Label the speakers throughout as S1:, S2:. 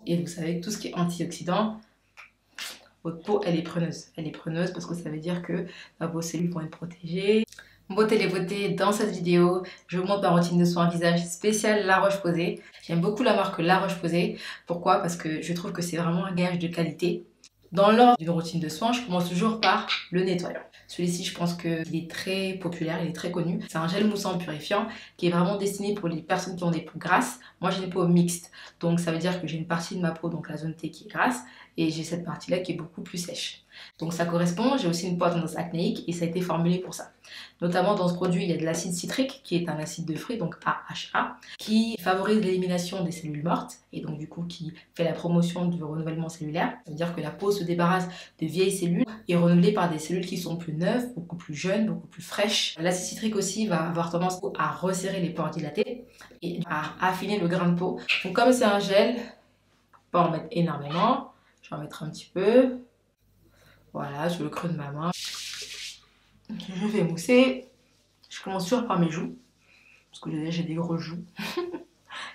S1: Et vous savez que tout ce qui est antioxydant, votre peau, elle est preneuse. Elle est preneuse parce que ça veut dire que vos cellules vont être protégées. Beauté les beautés, dans cette vidéo, je vous montre ma routine de soin visage spéciale La Roche-Posay. J'aime beaucoup la marque La Roche-Posay. Pourquoi? Parce que je trouve que c'est vraiment un gage de qualité. Dans l'ordre d'une routine de soins, je commence toujours par le nettoyant. Celui-ci, je pense qu'il est très populaire, il est très connu. C'est un gel moussant purifiant qui est vraiment destiné pour les personnes qui ont des peaux grasses. Moi, j'ai une peau mixte, donc ça veut dire que j'ai une partie de ma peau, donc la zone T qui est grasse, et j'ai cette partie-là qui est beaucoup plus sèche. Donc ça correspond, j'ai aussi une peau à tendance acnéique et ça a été formulé pour ça. Notamment dans ce produit, il y a de l'acide citrique qui est un acide de fruits, donc AHA, qui favorise l'élimination des cellules mortes et donc du coup qui fait la promotion du renouvellement cellulaire. Ça veut dire que la peau se débarrasse de vieilles cellules et est renouvelée par des cellules qui sont plus neuves, beaucoup plus jeunes, beaucoup plus fraîches. L'acide citrique aussi va avoir tendance à resserrer les pores dilatés et à affiner le grain de peau. Donc comme c'est un gel, pas en mettre énormément, je vais en mettre un petit peu. Voilà, sur le creux de ma main. Je vais mousser. Je commence toujours par mes joues. Parce que j'ai des grosses joues.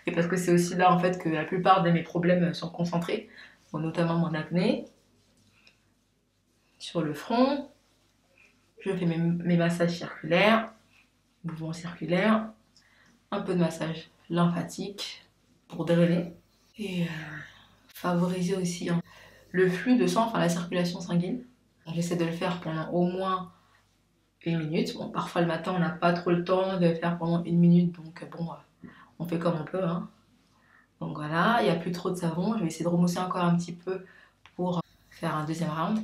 S1: Et parce que c'est aussi là en fait que la plupart de mes problèmes sont concentrés. Bon, notamment mon acné. Sur le front. Je fais mes massages circulaires. Mouvements circulaires. Un peu de massage lymphatique pour drainer. Et favoriser aussi le flux de sang, enfin la circulation sanguine. J'essaie de le faire pendant au moins 1 minute. Bon, parfois le matin, on n'a pas trop le temps de le faire pendant 1 minute, donc bon, on fait comme on peut. Hein. Donc voilà, il n'y a plus trop de savon. Je vais essayer de remousser encore un petit peu pour faire un deuxième round.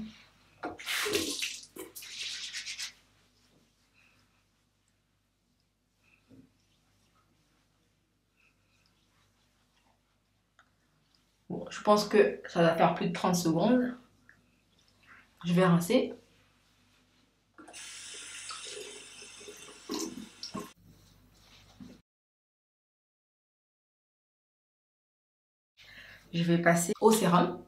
S1: Bon, je pense que ça va faire plus de 30 secondes. Je vais rincer. Je vais passer au sérum.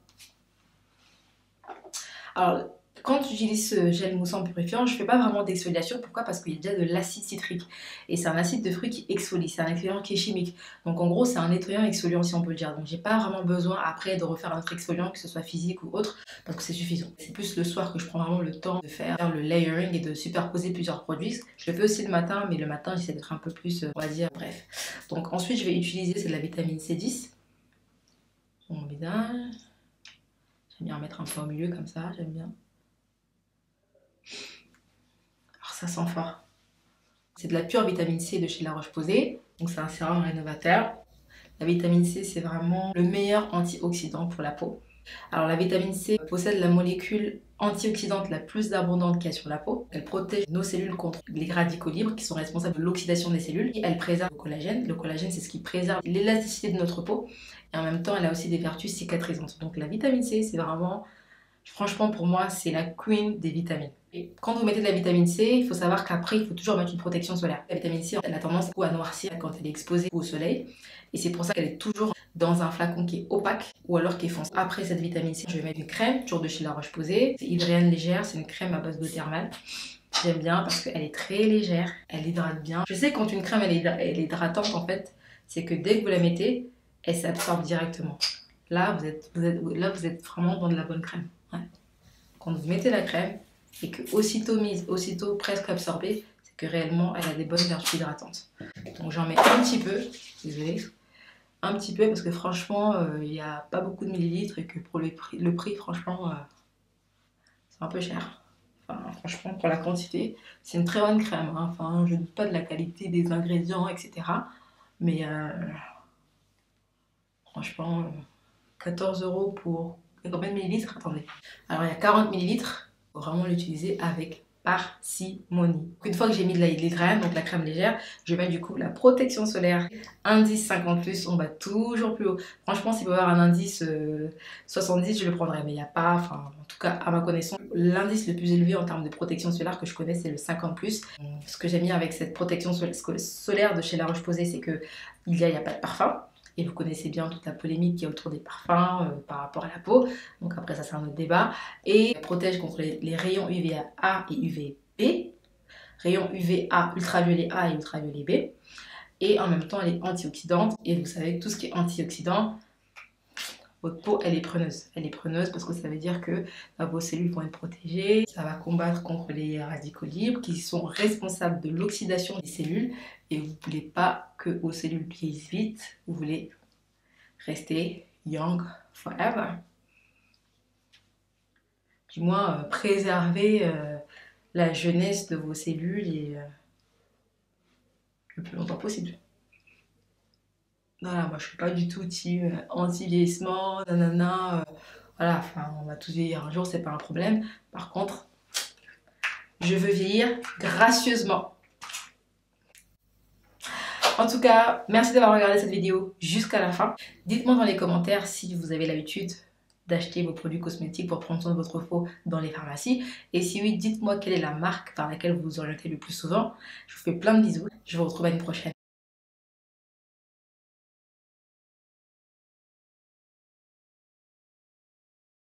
S1: Alors, quand j'utilise ce gel moussant purifiant, je ne fais pas vraiment d'exfoliation. Pourquoi? Parce qu'il y a déjà de l'acide citrique. Et c'est un acide de fruit qui exfolie. C'est un exfoliant qui est chimique. Donc en gros, c'est un nettoyant exfoliant si on peut le dire. Donc j'ai pas vraiment besoin après de refaire un autre exfoliant, que ce soit physique ou autre, parce que c'est suffisant. C'est plus le soir que je prends vraiment le temps de faire le layering et de superposer plusieurs produits. Je le fais aussi le matin, mais le matin, j'essaie d'être un peu plus, on va dire, bref. Donc ensuite, je vais utiliser, c'est de la vitamine C10 sur mon visage. J'aime bien en mettre un peu au milieu comme ça, j'aime bien. Alors ça sent fort. C'est de la pure vitamine C de chez La Roche-Posay. Donc c'est un sérum rénovateur. La vitamine C, c'est vraiment le meilleur antioxydant pour la peau. Alors la vitamine C possède la molécule antioxydante la plus abondante qu'il y a sur la peau. Elle protège nos cellules contre les radicaux libres qui sont responsables de l'oxydation des cellules. Et elle préserve le collagène. Le collagène, c'est ce qui préserve l'élasticité de notre peau. Et en même temps, elle a aussi des vertus cicatrisantes. Donc la vitamine C, c'est vraiment... Franchement, pour moi, c'est la queen des vitamines. Et quand vous mettez de la vitamine C, il faut savoir qu'après, il faut toujours mettre une protection solaire. La vitamine C, elle a tendance à noircir quand elle est exposée au soleil. Et c'est pour ça qu'elle est toujours dans un flacon qui est opaque ou alors qui est foncé. Après cette vitamine C, je vais mettre une crème, toujours de chez La Roche-Posay. C'est Hydréane légère, c'est une crème à base d'eau thermale. J'aime bien parce qu'elle est très légère, elle hydrate bien. Je sais quand une crème elle est hydratante en fait, c'est que dès que vous la mettez, elle s'absorbe directement. Là, vous êtes vraiment dans de la bonne crème. Ouais. Quand vous mettez la crème et que aussitôt presque absorbée, c'est que réellement elle a des bonnes vertus hydratantes. Donc j'en mets un petit peu, désolée, un petit peu parce que franchement il n'y a pas beaucoup de millilitres et que pour le prix franchement c'est un peu cher. Enfin, franchement pour la quantité, c'est une très bonne crème. Hein. Enfin, je ne doute pas de la qualité des ingrédients, etc. Mais franchement, 14 € pour... Il y a combien de millilitres? Attendez. Alors, il y a 40 millilitres. Il faut vraiment l'utiliser avec parcimonie. Une fois que j'ai mis de la crème, donc la crème légère, je vais mettre du coup la protection solaire. Indice 50+, on va toujours plus haut. Franchement, s'il peut y avoir un indice 70, je le prendrais. Mais il n'y a pas, enfin, en tout cas, à ma connaissance, l'indice le plus élevé en termes de protection solaire que je connais, c'est le 50+. Ce que j'aime bien avec cette protection solaire de chez La Roche-Posay, c'est qu'il n'y a pas de parfum. Et vous connaissez bien toute la polémique qu'il y a autour des parfums par rapport à la peau. Donc après ça c'est un autre débat. Et elle protège contre les rayons UVA A et UVB. Rayons UVA, ultraviolet A et ultraviolet B. Et en même temps elle est antioxydante. Et vous savez que tout ce qui est antioxydant, votre peau, elle est preneuse. Elle est preneuse parce que ça veut dire que vos cellules vont être protégées. Ça va combattre contre les radicaux libres qui sont responsables de l'oxydation des cellules. Et vous ne voulez pas que vos cellules vieillissent vite. Vous voulez rester young forever. Du moins, préserver la jeunesse de vos cellules et le plus longtemps possible. Voilà, moi je suis pas du tout team anti-vieillissement, nanana. Voilà, enfin, on va tous vieillir un jour, c'est pas un problème. Par contre, je veux vieillir gracieusement. En tout cas, merci d'avoir regardé cette vidéo jusqu'à la fin. Dites-moi dans les commentaires si vous avez l'habitude d'acheter vos produits cosmétiques pour prendre soin de votre peau dans les pharmacies. Et si oui, dites-moi quelle est la marque par laquelle vous vous orientez le plus souvent. Je vous fais plein de bisous. Je vous retrouve à une prochaine.